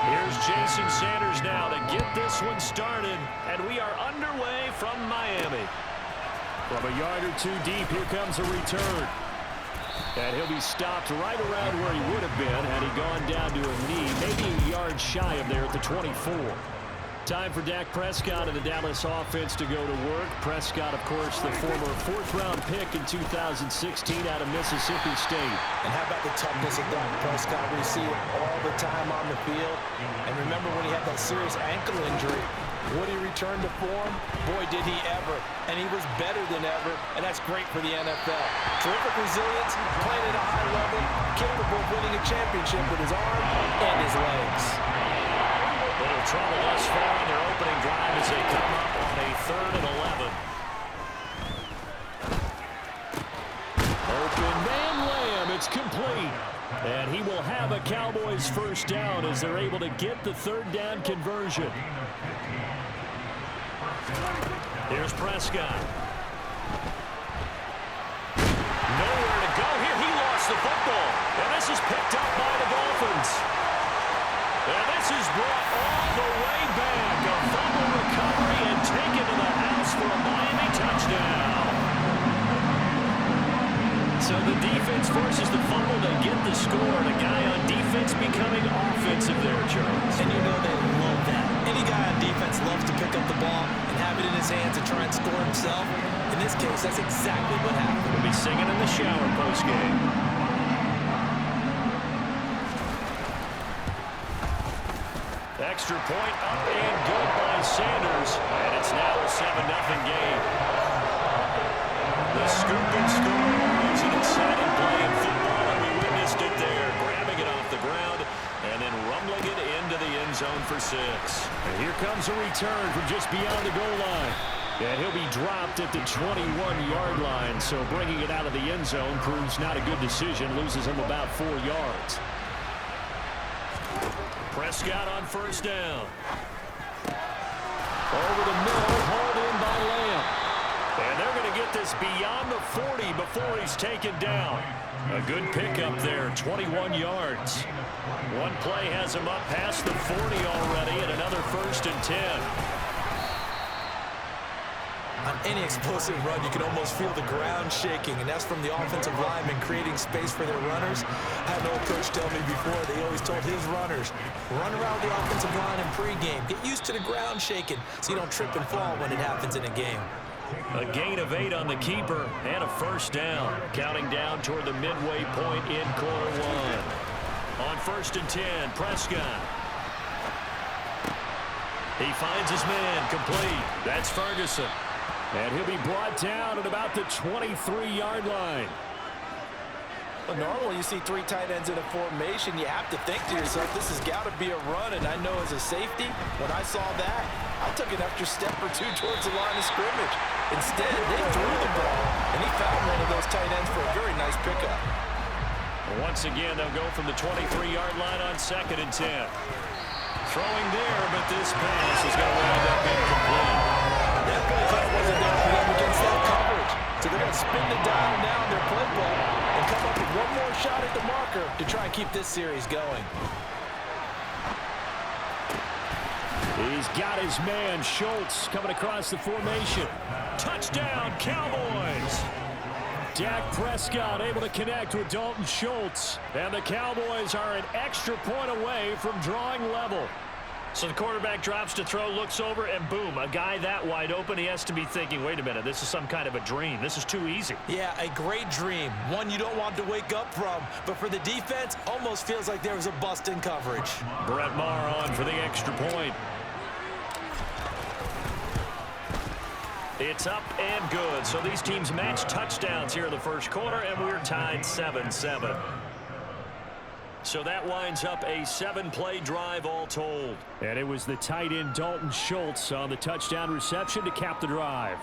Here's Jason Sanders now to get this one started, and we are underway from Miami. From a yard or two deep, here comes a return. And he'll be stopped right around where he would have been had he gone down to a knee, maybe a yard shy of there at the 24. Time for Dak Prescott and the Dallas offense to go to work. Prescott, of course, the former fourth-round pick in 2016 out of Mississippi State. And how about the toughness of Dak Prescott? We see it all the time on the field. And remember when he had that serious ankle injury, would he return to form? Boy, did he ever. And he was better than ever, and that's great for the NFL. Terrific resilience, playing at a high level, capable of winning a championship with his arm and his legs. Little trouble thus far in their opening drive as they come up on a 3rd and 11. Open man Lamb, it's complete. And he will have a Cowboys first down as they're able to get the 3rd down conversion. Here's Prescott. Nowhere to go here. He lost the football. And this is picked up by the Dolphins. And this is brought all the way back. A fumble recovery and taken to the house for a Miami touchdown. So the defense forces the fumble to get the score. And a guy on defense becoming offensive there, Charles. And you know they love that. Any guy on defense loves to pick up the ball and have it in his hands to try and score himself. In this case, that's exactly what happened. We'll be singing in the shower postgame. Extra point up and good by Sanders. And it's now a 7-0 game. The scoop and score was an exciting play in football, and we witnessed it there. Grabbing it off the ground and then rumbling it into the end zone for 6. And here comes a return from just beyond the goal line. And he'll be dropped at the 21-yard line. So bringing it out of the end zone proves not a good decision. Loses him about 4 yards. Prescott on first down. Over the middle, hauled in by Lamb. And they're going to get this beyond the 40 before he's taken down. A good pickup there, 21 yards. One play has him up past the 40 already, and another 1st and 10. On any explosive run, you can almost feel the ground shaking, and that's from the offensive linemen creating space for their runners. I had an old coach tell me before, they always told his runners, run around the offensive line in pregame. Get used to the ground shaking so you don't trip and fall when it happens in a game. A gain of 8 on the keeper and a first down. Counting down toward the midway point in quarter 1. On 1st and 10, Prescott. He finds his man, complete. That's Ferguson. And he'll be brought down at about the 23-yard line. Well, normally you see 3 tight ends in a formation. You have to think to yourself, this has got to be a run. And I know as a safety, when I saw that, I took an extra step or 2 towards the line of scrimmage. Instead, they threw the ball, and he found one of those tight ends for a very nice pickup. Once again, they'll go from the 23-yard line on 2nd and 10. Throwing there, but this pass is going to wind up incomplete. That play clock wasn't there for them against that coverage. So they're going to spin the dial now in their play ball and come up with one more shot at the marker to try and keep this series going. He's got his man, Schultz, coming across the formation. Touchdown, Cowboys! Dak Prescott able to connect with Dalton Schultz. And the Cowboys are an extra point away from drawing level. So the quarterback drops to throw, looks over, and boom, a guy that wide open, he has to be thinking, wait a minute, this is some kind of a dream. This is too easy. Yeah, a great dream. One you don't want to wake up from. But for the defense, almost feels like there was a bust in coverage. Brett Maher on for the extra point. It's up and good. So these teams match touchdowns here in the first quarter, and we're tied 7-7. So that winds up a 7-play drive all told. And it was the tight end Dalton Schultz on the touchdown reception to cap the drive.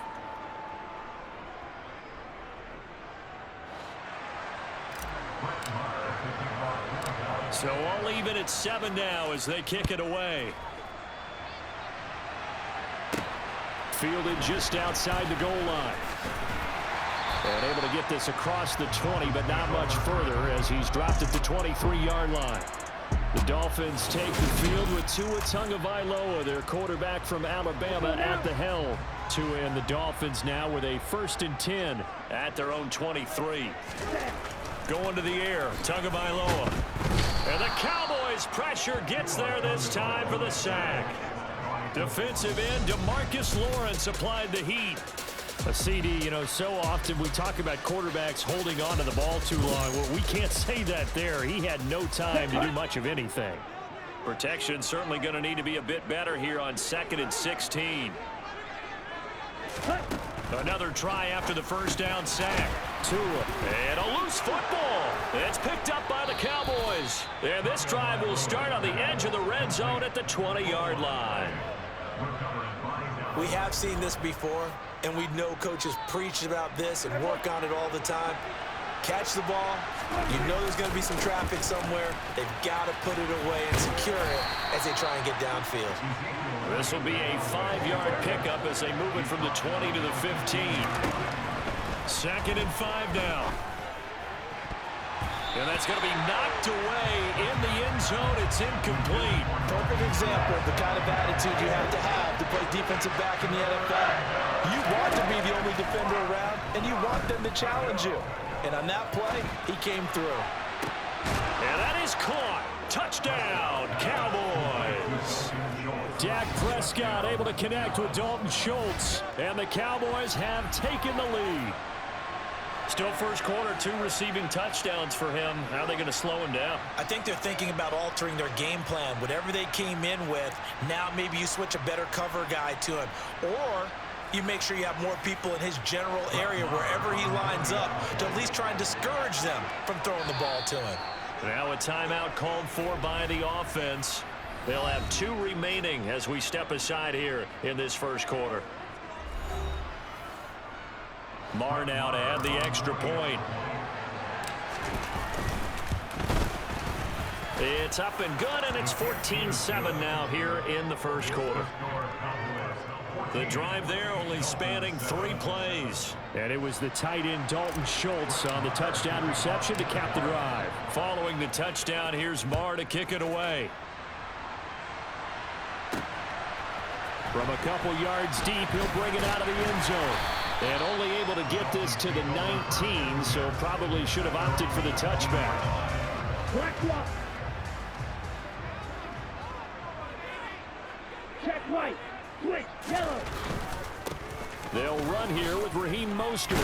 So all even at 7 now as they kick it away. Fielded just outside the goal line. And able to get this across the 20, but not much further as he's dropped at the 23-yard line. The Dolphins take the field with Tua Tagovailoa, their quarterback from Alabama, at the helm. Tua and the Dolphins now with a 1st and 10 at their own 23. Going to the air, Tagovailoa. And the Cowboys' pressure gets there this time for the sack. Defensive end DeMarcus Lawrence applied the heat. A CD, so often we talk about quarterbacks holding on to the ball too long. Well, we can't say that there. He had no time to do much of anything. Protection certainly going to need to be a bit better here on 2nd and 16. Another try after the 1st down sack. Tua, and a loose football. It's picked up by the Cowboys. And this drive will start on the edge of the red zone at the 20-yard line. We have seen this before, and we know coaches preach about this and work on it all the time. Catch the ball. You know there's going to be some traffic somewhere. They've got to put it away and secure it as they try and get downfield. This will be a 5-yard pickup as they move it from the 20 to the 15. 2nd and 5 now. And that's going to be knocked away in the end zone. It's incomplete. Perfect example of the kind of attitude you have to play defensive back in the NFL. You want to be the only defender around, and you want them to challenge you. And on that play, he came through. And that is caught. Touchdown, Cowboys. Dak Prescott able to connect with Dalton Schultz. And the Cowboys have taken the lead. Still first quarter, 2 receiving touchdowns for him. How are they going to slow him down? I think they're thinking about altering their game plan. Whatever they came in with, now maybe you switch a better cover guy to him. Or you make sure you have more people in his general area wherever he lines up to at least try and discourage them from throwing the ball to him. Now a timeout called for by the offense. They'll have 2 remaining as we step aside here in this first quarter. Marr now to add the extra point. It's up and good, and it's 14-7 now here in the first quarter. The drive there only spanning 3 plays. And it was the tight end Dalton Schultz on the touchdown reception to cap the drive. Following the touchdown, here's Marr to kick it away. From a couple yards deep, he'll bring it out of the end zone. And only able to get this to the 19, so probably should have opted for the touchback. Check white, switch yellow. They'll run here with Raheem Mostert.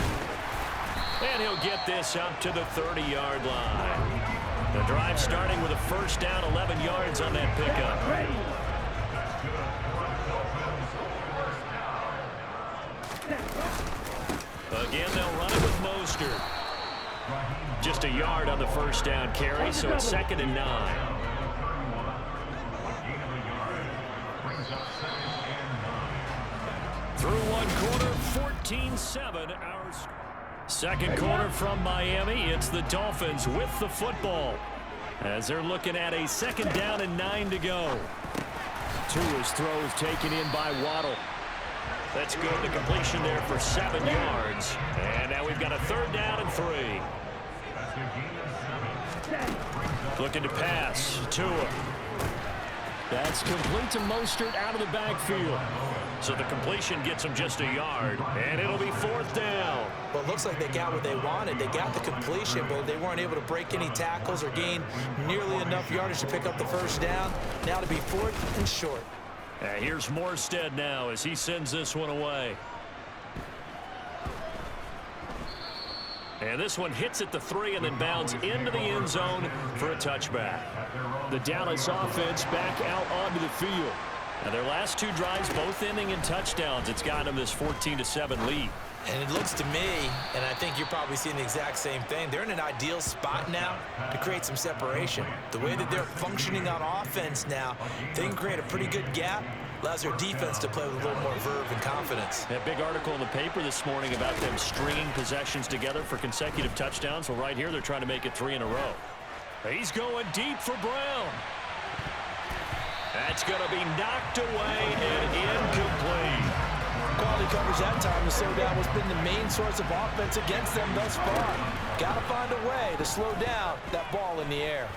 And he'll get this up to the 30-yard line. The drive starting with a 1st down, 11 yards on that pickup. Ready. Again, they'll run it with Mostert. Just a yard on the 1st down carry, so it's 2nd and 9. Through one quarter, 14-7. Second quarter from Miami. It's the Dolphins with the football as they're looking at a 2nd down and 9 to go. Tua's throw is taken in by Waddle. That's good. The completion there for 7 yards. And now we've got a 3rd down and 3. Looking to pass. Tua. That's complete to Mostert out of the backfield. So the completion gets him just a yard. And it'll be 4th down. Well, it looks like they got what they wanted. They got the completion, but they weren't able to break any tackles or gain nearly enough yardage to pick up the 1st down. Now to be 4th and short. Here's Morstead now as he sends this one away. And this one hits at the 3 and then bounds into the end zone for a touchback. The Dallas offense back out onto the field. And their last 2 drives both ending in touchdowns. It's got them this 14-7 lead. And it looks to me, and I think you're probably seeing the exact same thing, they're in an ideal spot now to create some separation. The way that they're functioning on offense now, they can create a pretty good gap, allows their defense to play with a little more verve and confidence. That big article in the paper this morning about them stringing possessions together for consecutive touchdowns. Well, right here, they're trying to make it 3 in a row. He's going deep for Brown. That's going to be knocked away and incomplete. Quality coverage that time to slow down what's been the main source of offense against them thus far. Got to find a way to slow down that ball in the air.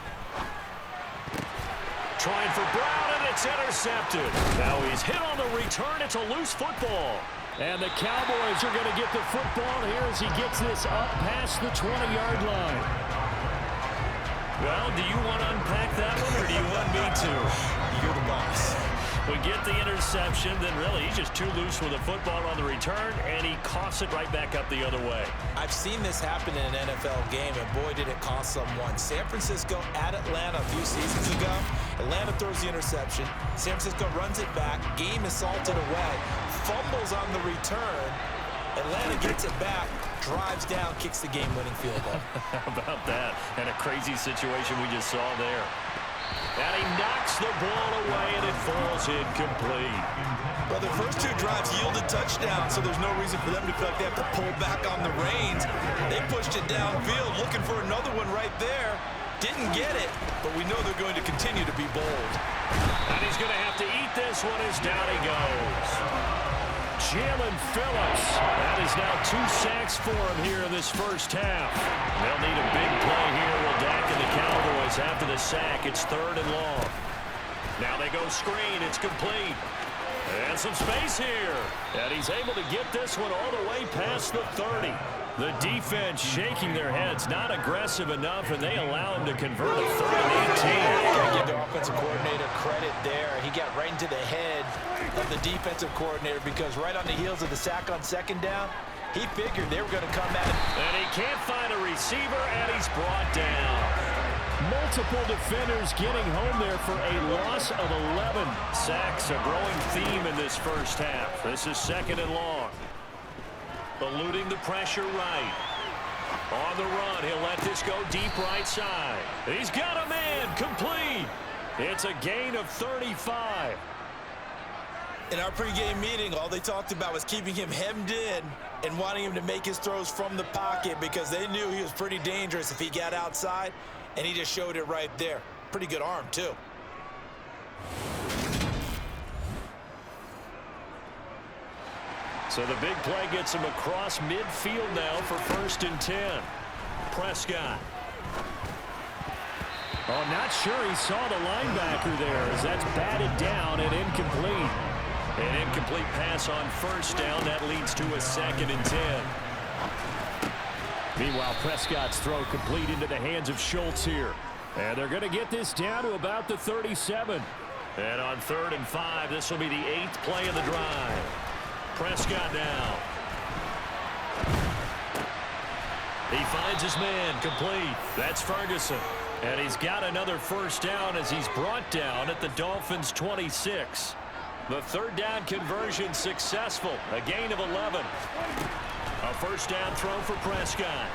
Trying for Brown, and it's intercepted. Now he's hit on the return. It's a loose football. And the Cowboys are going to get the football here as he gets this up past the 20-yard line. Well, do you want to unpack that one, or do you want me to? You're the boss. We get the interception, then really he's just too loose with the football on the return, and he coughs it right back up the other way. I've seen this happen in an NFL game, and boy, did it cost someone. San Francisco at Atlanta a few seasons ago. Atlanta throws the interception. San Francisco runs it back. Game is salted away. Fumbles on the return. Atlanta gets it back, drives down, kicks the game-winning field goal. How about that? And a crazy situation we just saw there. And he knocks the ball away, and it falls incomplete. Well, the first two drives yielded touchdowns, so there's no reason for them to feel like they have to pull back on the reins. They pushed it downfield, looking for another one right there. Didn't get it, but we know they're going to continue to be bold. And he's going to have to eat this one as down he goes. Jalen Phillips. That is now 2 sacks for him here in this first half. They'll need a big play here. Will Dak and the Cowboys after the sack. It's 3rd and long. Now they go screen. It's complete. And some space here. And he's able to get this one all the way past the 30. The defense shaking their heads, not aggressive enough, and they allow him to convert a 3rd and 18. Gotta give the offensive coordinator credit there. He got right into the head of the defensive coordinator because right on the heels of the sack on 2nd down, he figured they were going to come at him. And he can't find a receiver, and he's brought down. Multiple defenders getting home there for a loss of 11. Sacks, a growing theme in this first half. This is 2nd and long. Eluding the pressure right. On the run, he'll let this go deep right side. He's got a man, complete. It's a gain of 35. In our pregame meeting, all they talked about was keeping him hemmed in and wanting him to make his throws from the pocket because they knew he was pretty dangerous if he got outside, and he just showed it right there. Pretty good arm, too. So the big play gets him across midfield now for 1st and 10. Prescott. Oh, not sure he saw the linebacker there as that's batted down and incomplete. An incomplete pass on 1st down. That leads to a 2nd and 10. Meanwhile, Prescott's throw complete into the hands of Schultz here. And they're going to get this down to about the 37. And on 3rd and 5, this will be the 8th play of the drive. Prescott now. He finds his man, complete. That's Ferguson. And he's got another 1st down as he's brought down at the Dolphins' 26. The 3rd down conversion successful. A gain of 11. A 1st down throw for Prescott.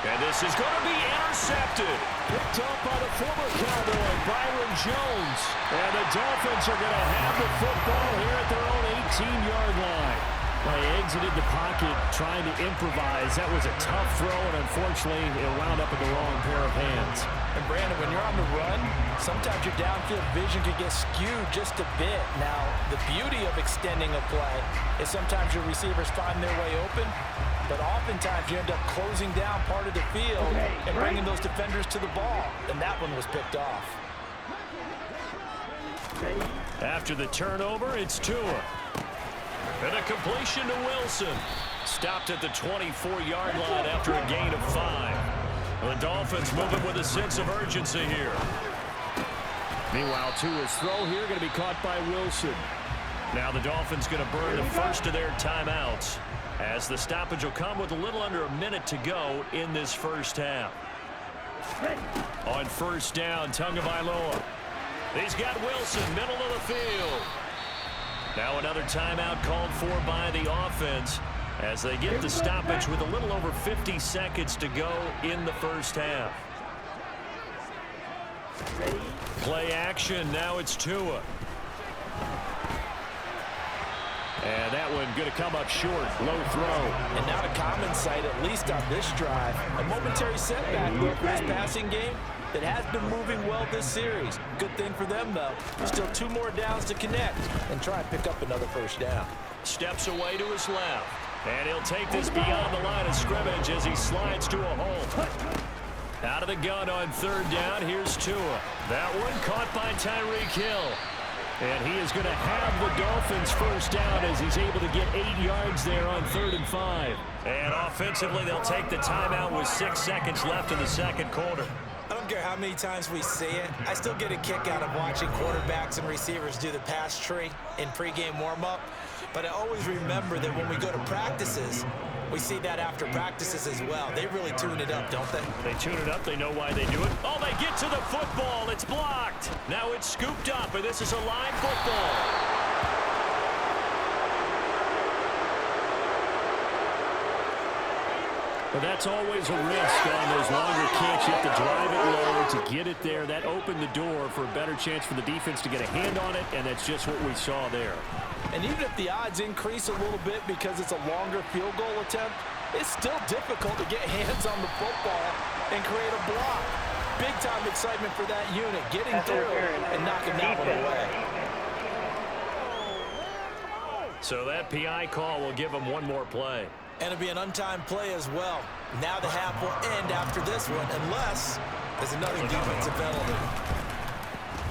And this is going to be intercepted. Picked up by the former Cowboy, Byron Jones. And the Dolphins are going to have the football here at their own 18-yard line. Well, he exited the pocket trying to improvise. That was a tough throw, and unfortunately, it wound up in the wrong pair of hands. And, Brandon, when you're on the run, sometimes your downfield vision can get skewed just a bit. Now, the beauty of extending a play is sometimes your receivers find their way open, but oftentimes you end up closing down part of the field and bringing those defenders to the ball, and that one was picked off. After the turnover, it's Tua. And a completion to Wilson. Stopped at the 24-yard line after a gain of 5. The Dolphins moving with a sense of urgency here. Meanwhile, Tua's throw here going to be caught by Wilson. Now the Dolphins going to burn the first of their timeouts as the stoppage will come with a little under a minute to go in this first half. On 1st down, Tagovailoa. He's got Wilson, middle of the field. Now another timeout called for by the offense as they get the stoppage with a little over 50 seconds to go in the first half. Play action. Now it's Tua. And that one going to come up short. Low throw. And now a common sight, at least on this drive. A momentary setback for this passing game that has been moving well this series. Good thing for them, though. Still 2 more downs to connect and try and pick up another 1st down. Steps away to his left. And he'll take this beyond the line of scrimmage as he slides to a hole. Out of the gun on third down. Here's Tua. That one caught by Tyreek Hill. And he is going to have the Dolphins first down as he's able to get 8 yards there on 3rd and 5. And offensively, they'll take the timeout with 6 seconds left in the second quarter. I don't care how many times we see it. I still get a kick out of watching quarterbacks and receivers do the pass tree in pregame warm-up. But I always remember that when we go to practices, we see that after practices as well. They really tune it up, don't they? They tune it up. They know why they do it. Oh, they get to the football. It's blocked. Now it's scooped up, and this is a live football. But that's always a risk on those longer kicks. You have to drive it low to get it there. That opened the door for a better chance for the defense to get a hand on it, and that's just what we saw there. And even if the odds increase a little bit because it's a longer field goal attempt, it's still difficult to get hands on the football and create a block. Big-time excitement for that unit, getting through and knocking that one away. So that PI call will give them one more play. And it'll be an untimed play as well. Now the half will end after this one, unless there's another defensive penalty.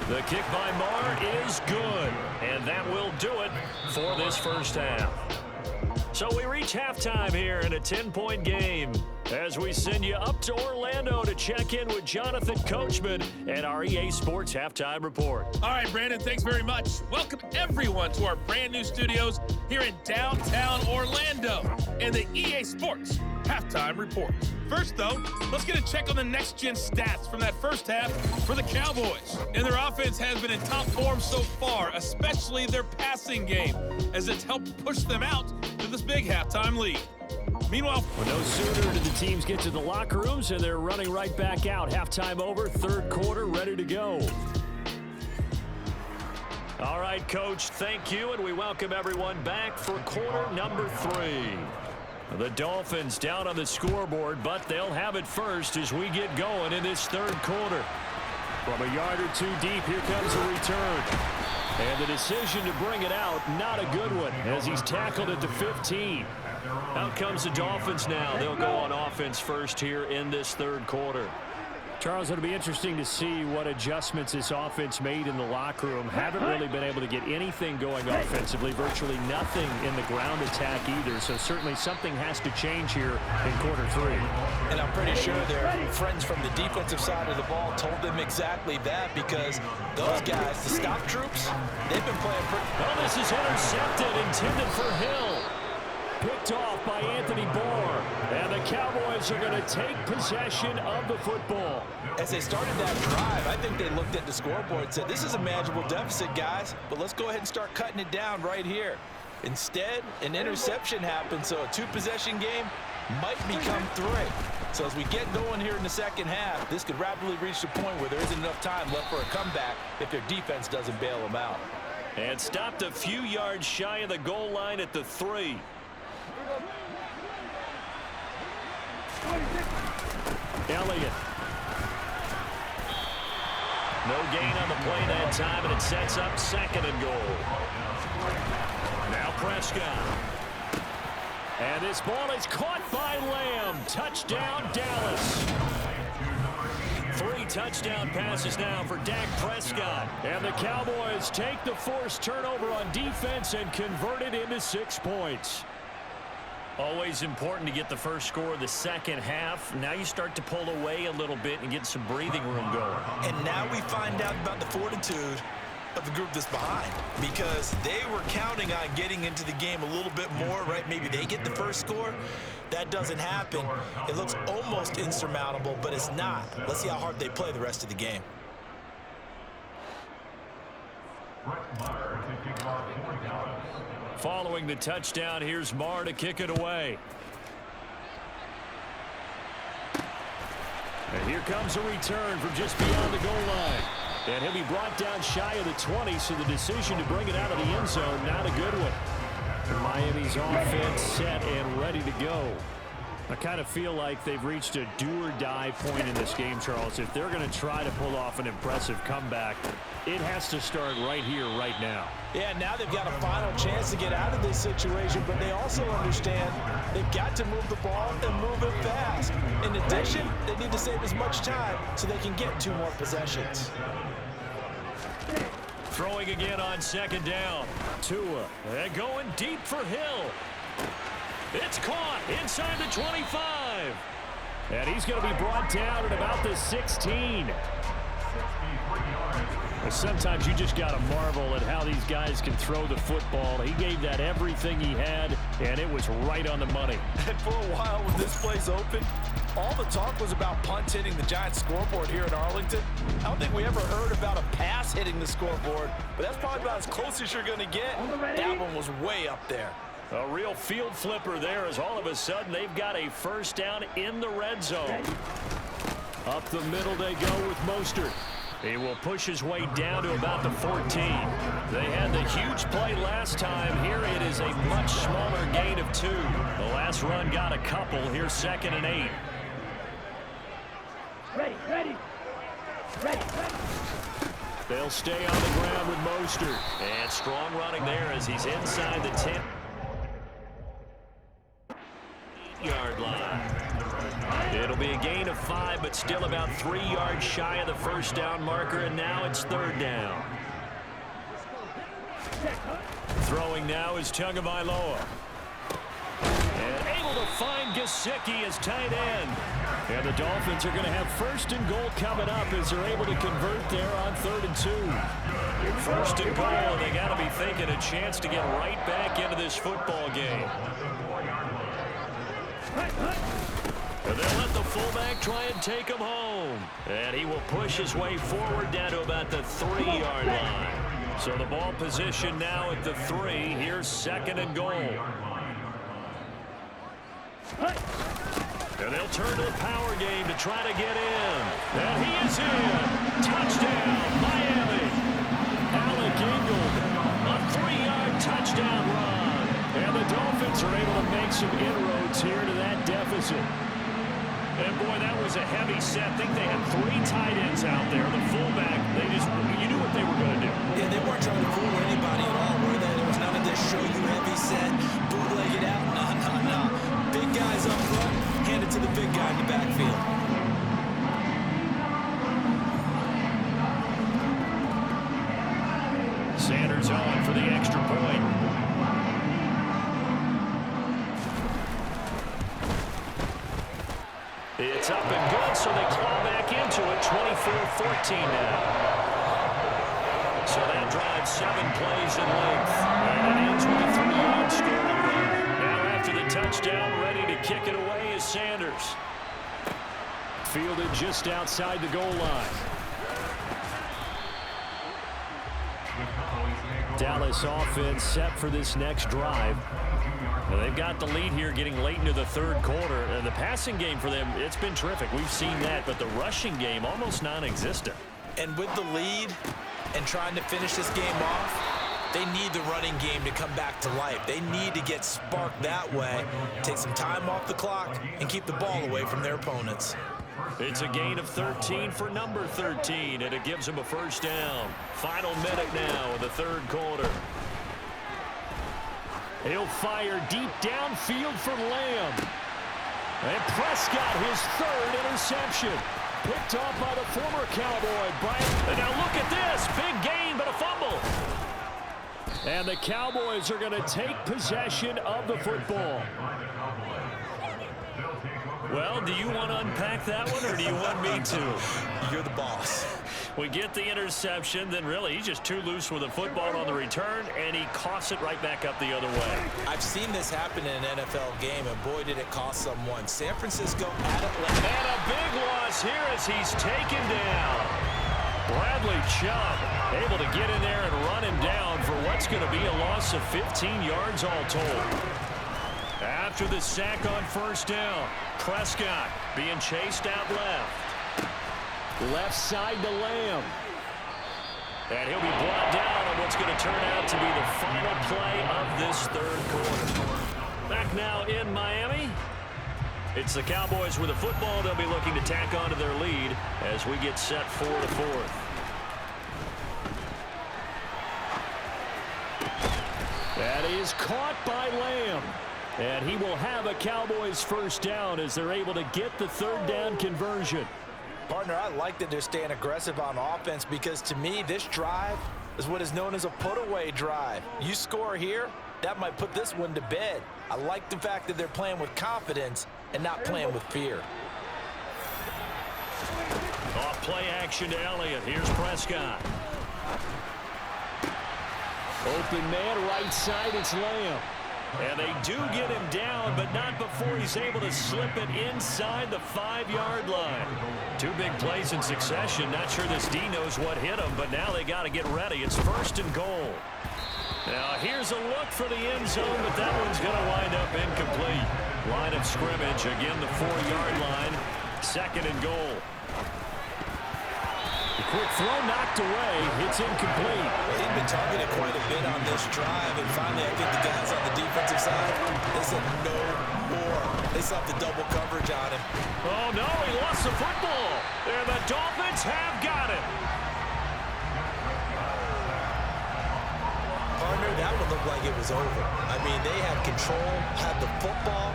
The kick by Marr is good, and that will do it for this first half. So we reach halftime here in a 10-point game as we send you up to Orlando to check in with Jonathan Coachman and our EA Sports Halftime Report. All right, Brandon, thanks very much. Welcome, everyone, to our brand-new studios here in downtown Orlando and the EA Sports Halftime Report. First, though, let's get a check on the next-gen stats from that first half for the Cowboys. And their offense has been in top form so far, especially their passing game, as it's helped push them out to this big halftime lead. Meanwhile, no sooner did the teams get to the locker rooms, and they're running right back out. Halftime over, third quarter, ready to go. All right, Coach, thank you, and we welcome everyone back for quarter number 3. The Dolphins down on the scoreboard, but they'll have it first as we get going in this third quarter. From a yard or two deep, here comes a return. And the decision to bring it out, not a good one, as he's tackled at the 15. Out comes the Dolphins now. They'll go on offense first here in this third quarter. Charles, it'll be interesting to see what adjustments this offense made in the locker room. Haven't really been able to get anything going offensively, virtually nothing in the ground attack either. So certainly something has to change here in quarter 3. And I'm pretty sure their friends from the defensive side of the ball told them exactly that, because those guys, the stop troops, they've been playing pretty... Oh, this is intercepted, intended for Hill. Picked off by Anthony Barr. And the Cowboys are going to take possession of the football. As they started that drive, I think they looked at the scoreboard and said, this is a manageable deficit, guys, but let's go ahead and start cutting it down right here. Instead, an interception happened, so a 2-possession game might become 3. So as we get going here in the second half, this could rapidly reach the point where there isn't enough time left for a comeback if their defense doesn't bail them out. And stopped a few yards shy of the goal line at the 3. Elliott. No gain on the play that time, and it sets up 2nd and goal. Now Prescott. And this ball is caught by Lamb. Touchdown, Dallas. 3 touchdown passes now for Dak Prescott. And the Cowboys take the forced turnover on defense and convert it into 6 points. Always important to get the first score of the second half. Now you start to pull away a little bit and get some breathing room going. And now we find out about the fortitude of the group that's behind, because they were counting on getting into the game a little bit more, right? Maybe they get the first score. That doesn't happen. It looks almost insurmountable, but it's not. Let's see how hard they play the rest of the game. Following the touchdown, here's Marr to kick it away. And here comes a return from just beyond the goal line. And he'll be brought down shy of the 20, so the decision to bring it out of the end zone, not a good one. And Miami's offense set and ready to go. I kind of feel like they've reached a do-or-die point in this game, Charles. If they're going to try to pull off an impressive comeback, it has to start right here, right now. Yeah, now they've got a final chance to get out of this situation, but they also understand they've got to move the ball and move it fast. In addition, they need to save as much time so they can get 2 more possessions. Throwing again on second down. Tua. And going deep for Hill. It's caught inside the 25. And he's going to be brought down at about the 16. Sometimes you just got to marvel at how these guys can throw the football. He gave that everything he had, and it was right on the money. And for a while when this play's open, all the talk was about punts hitting the Giants scoreboard here in Arlington. I don't think we ever heard about a pass hitting the scoreboard, but that's probably about as close as you're going to get. That one was way up there. A real field flipper there as all of a sudden they've got a first down in the red zone. Up the middle they go with Mostert. He will push his way down to about the 14. They had the huge play last time. Here it is a much smaller gain of 2. The last run got a couple. Here's 2nd and 8. Ready. They'll stay on the ground with Mostert. And strong running there as he's inside the 10-yard line. It'll be a gain of 5, but still about 3 yards shy of the first down marker, and now it's 3rd down. Throwing now is Tagovailoa. And able to find Gesicki as tight end. And the Dolphins are going to have 1st and goal coming up as they're able to convert there on 3rd and 2. 1st and goal, and they got to be thinking a chance to get right back into this football game. And they'll let the fullback try and take him home. And he will push his way forward down to about the 3-yard line. So the ball position now at the 3. Here's 2nd and goal. And they'll turn to the power game to try to get in. And he is in. Touchdown, Miami. Alec Ingold, A 3-yard touchdown run. and the Dolphins are able to make some inroads here to that deficit. And boy, that was a heavy set. I think they had 3 tight ends out there. The fullback, you knew what they were going to do. Yeah, they weren't trying to fool anybody at all, were they? There was none of this show you heavy set, bootleg it out. No. Big guys up front, hand it to the big guy in the backfield. Sanders on for the extra point. It's up and good, so they claw back into it. 24-14 now. So that drives 7 plays in length. And it ends with a 3-yard scoring run. Now after the touchdown, ready to kick it away is Sanders. Fielded just outside the goal line. Dallas offense set for this next drive. Well, they've got the lead here getting late into the 3rd quarter. And the passing game for them, it's been terrific. We've seen that, but the rushing game almost non-existent. And with the lead and trying to finish this game off, they need the running game to come back to life. They need to get sparked that way, take some time off the clock, and keep the ball away from their opponents. It's a gain of 13 for number 13, and it gives them a first down. Final minute now of the 3rd quarter. He'll fire deep downfield for Lamb. And Prescott, his 3rd interception. Picked off by the former Cowboy, Brian. And now look at this. Big gain, but a fumble. And the Cowboys are going to take possession of the football. Well, do you want to unpack that one, or do you want me to? You're the boss. We get the interception, then really he's just too loose with the football on the return, and he coughs it right back up the other way. I've seen this happen in an NFL game, and boy, did it cost someone. San Francisco at Atlanta. And a big loss here as he's taken down. Bradley Chubb able to get in there and run him down for what's going to be a loss of 15 yards all told. After the sack on first down, Prescott being chased out left. Left side to Lamb. And he'll be brought down on what's going to turn out to be the final play of this 3rd quarter. Back now in Miami. It's the Cowboys with a football. They'll be looking to tack onto their lead as we get set for the fourth. That is caught by Lamb. And he will have a Cowboys first down as they're able to get the third down conversion. Partner, I like that they're staying aggressive on offense because to me, this drive is what is known as a put-away drive. You score here, that might put this one to bed. I like the fact that they're playing with confidence and not playing with fear. Off play action to Elliott. Here's Prescott. Open man, right side, it's Lamb. And they do get him down, but not before he's able to slip it inside the 5-yard line. Two big plays in succession. Not sure this D knows what hit him, but now they got to get ready. It's 1st and goal. Now here's a look for the end zone, but that one's going to wind up incomplete. Line of scrimmage, again the 4-yard line. 2nd and goal. The quick throw knocked away. It's incomplete. They've been targeted quite a bit on this drive, and finally I think the guys on the defensive side, they said no more. They stopped the double coverage on him. Oh, no, he lost the football. And the Dolphins have got it. Partner, that would look like it was over. I mean, they had control, had the football,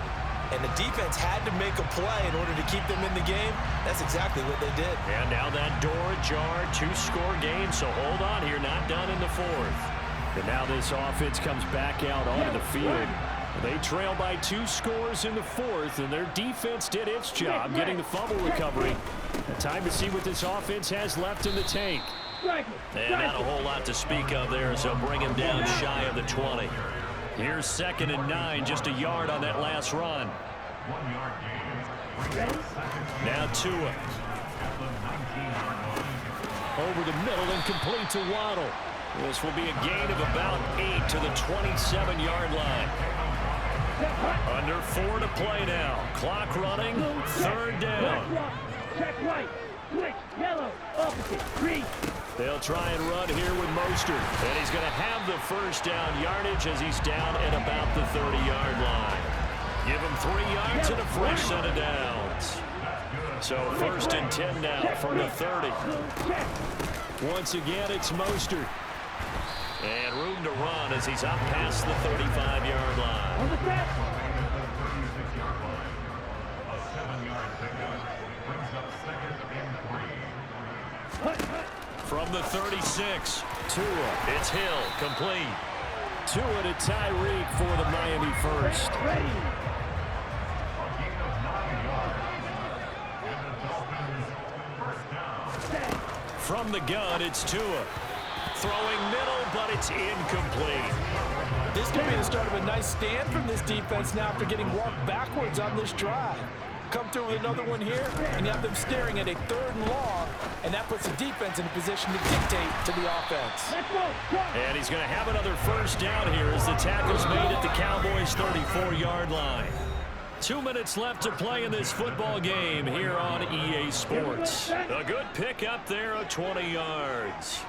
and the defense had to make a play in order to keep them in the game. That's exactly what they did. And now that door ajar, 2-score game, so hold on here, not done in the 4th. And now this offense comes back out onto the field. They trail by 2 scores in the 4th, and their defense did its job getting the fumble recovery. Time to see what this offense has left in the tank. And not a whole lot to speak of there, so bring him down shy of the 20. Here's 2nd and 9, just a yard on that last run. Now Tua. Over the middle and complete to Waddle. This will be a gain of about 8 to the 27-yard line. Under 4 to play now. Clock running, 3rd down. Check right. Switch. Yellow. Opposite. Green. They'll try and run here with Mostert. And he's going to have the first down yardage as he's down at about the 30-yard line. Give him 3 yards and a fresh set of downs. So 1st and 10 now from the 30. Once again, it's Mostert. And room to run as he's up past the 35-yard line. On the set. From the 36, Tua. It's Hill, complete. Tua to Tyreek for the Miami first. From the gun, it's Tua. Throwing middle, but it's incomplete. This could be the start of a nice stand from this defense now after getting walked backwards on this drive. Come through with another one here, and you have them staring at a 3rd and long, and that puts the defense in a position to dictate to the offense. And he's going to have another first down here as the tackle's made at the Cowboys' 34-yard line. 2 minutes left to play in this football game here on EA Sports. A good pickup there of 20 yards.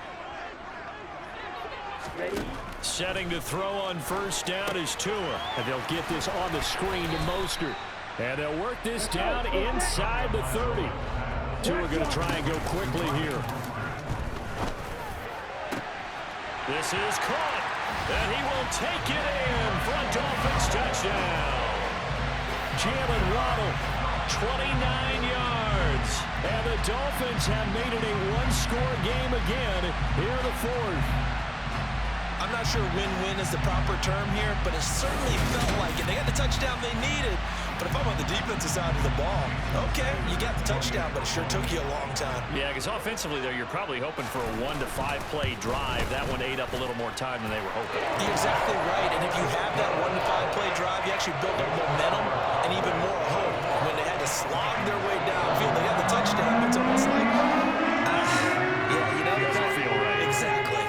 Setting to throw on first down is Tua. And they'll get this on the screen to Mostert. And they'll work this down inside the 30. Tua going to try and go quickly here. This is caught. And he will take it in for a Dolphins touchdown. Jalen Waddle, 29 yards. And the Dolphins have made it a 1-score game again here in the 4th. I'm not sure win-win is the proper term here, but it certainly felt like it. They got the touchdown they needed, but if I'm on the defensive side of the ball, okay, you got the touchdown, but it sure took you a long time. Yeah, because offensively, though, you're probably hoping for a 1 to 5 play drive. That one ate up a little more time than they were hoping. You're exactly right, and if you have that 1 to 5 play drive, you actually build up momentum and even more hope. When they had to slog their way downfield, they had the touchdown, it's almost like, yeah, you know, it doesn't feel right. Exactly.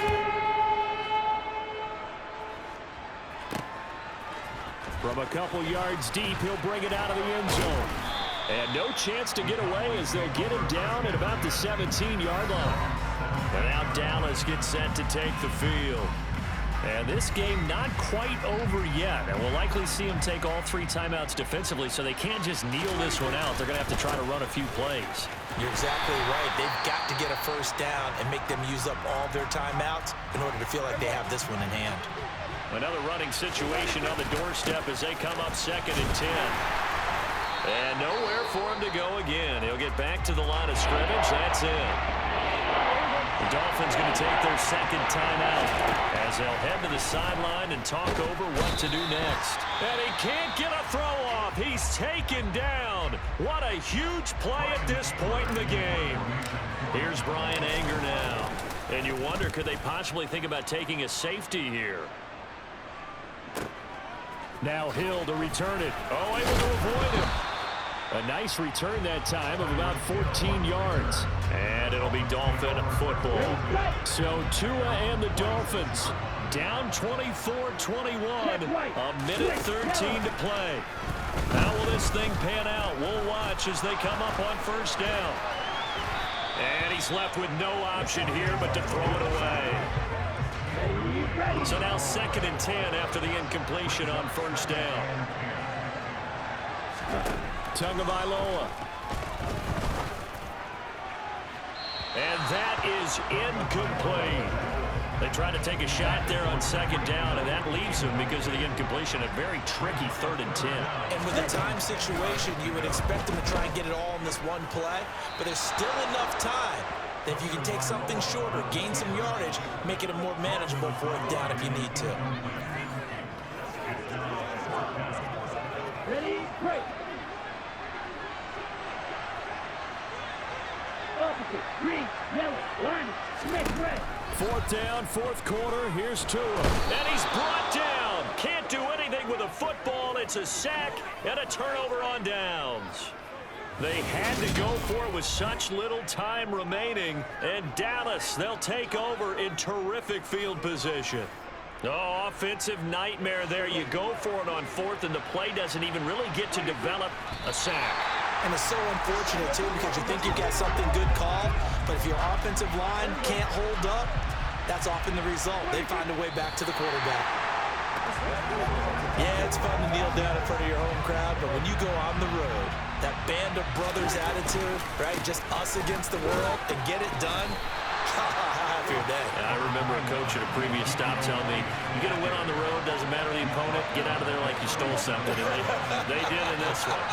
From a couple yards deep, he'll bring it out of the end zone. And no chance to get away as they'll get him down at about the 17-yard line. And now Dallas gets set to take the field. And this game not quite over yet. And we'll likely see them take all 3 timeouts defensively, so they can't just kneel this one out. They're going to have to try to run a few plays. You're exactly right. They've got to get a first down and make them use up all their timeouts in order to feel like they have this one in hand. Another running situation on the doorstep as they come up 2nd and 10. And nowhere for him to go again. He'll get back to the line of scrimmage. That's it. The Dolphins going to take their 2nd timeout as they'll head to the sideline and talk over what to do next. And he can't get a throw off. He's taken down. What a huge play at this point in the game. Here's Bryan Anger now. And you wonder, could they possibly think about taking a safety here? Now Hill to return it. Oh, able to avoid him. A nice return that time of about 14 yards. And it'll be Dolphin football. So Tua and the Dolphins down 24-21. A minute 13 to play. How will this thing pan out? We'll watch as they come up on first down. And he's left with no option here but to throw it away. So now 2nd and 10 after the incompletion on first down. Tagovailoa. And that is incomplete. They try to take a shot there on 2nd down, and that leaves them because of the incompletion. A very tricky 3rd and 10. And with the time situation, you would expect them to try and get it all in this one play, but there's still enough time that if you can take something shorter, gain some yardage, make it a more manageable 4th down if you need to. Ready, break. Opposite, green, yellow, line, make red. 4th down, 4th quarter. Here's Tua. And he's brought down. Can't do anything with a football. It's a sack and a turnover on downs. They had to go for it with such little time remaining. And Dallas, they'll take over in terrific field position. Oh, offensive nightmare there. You go for it on 4th, and the play doesn't even really get to develop a sack. And it's so unfortunate, too, because you think you've got something good called, but if your offensive line can't hold up, that's often the result. They find a way back to the quarterback. Yeah, it's fun to kneel down in front of your home crowd, but when you go on the road, that band of brothers attitude, right, just us against the world, and get it done, how happy your day. I remember a coach at a previous stop telling me, you get a win on the road, doesn't matter the opponent, get out of there like you stole something, and they did in this one.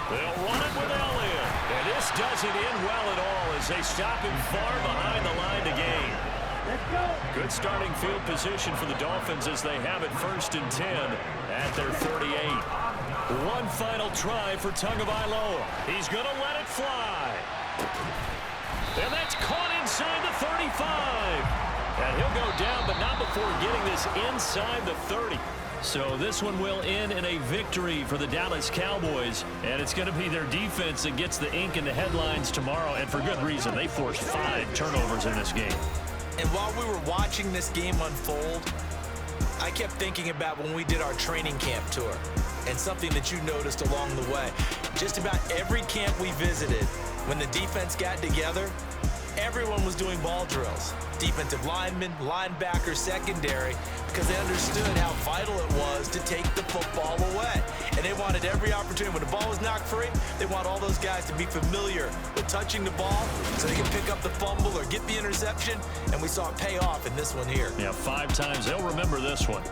They'll run it with Elliott, and this doesn't end well at all as they stop him far behind the line to gain. Let's go. Good starting field position for the Dolphins as they have it 1st and 10 at their 38. One final try for Tagovailoa. He's going to let it fly. And that's caught inside the 35. And he'll go down, but not before getting this inside the 30. So this one will end in a victory for the Dallas Cowboys. And it's going to be their defense that gets the ink in the headlines tomorrow. And for good reason. They forced 5 turnovers in this game. And while we were watching this game unfold, I kept thinking about when we did our training camp tour and something that you noticed along the way. Just about every camp we visited, when the defense got together, everyone was doing ball drills. Defensive linemen, linebackers, secondary, because they understood how vital it was to take the football away. And they wanted every opportunity. When the ball was knocked free, they want all those guys to be familiar with touching the ball so they can pick up the fumble or get the interception. And we saw it pay off in this one here. Yeah, 5 times. They'll remember this one.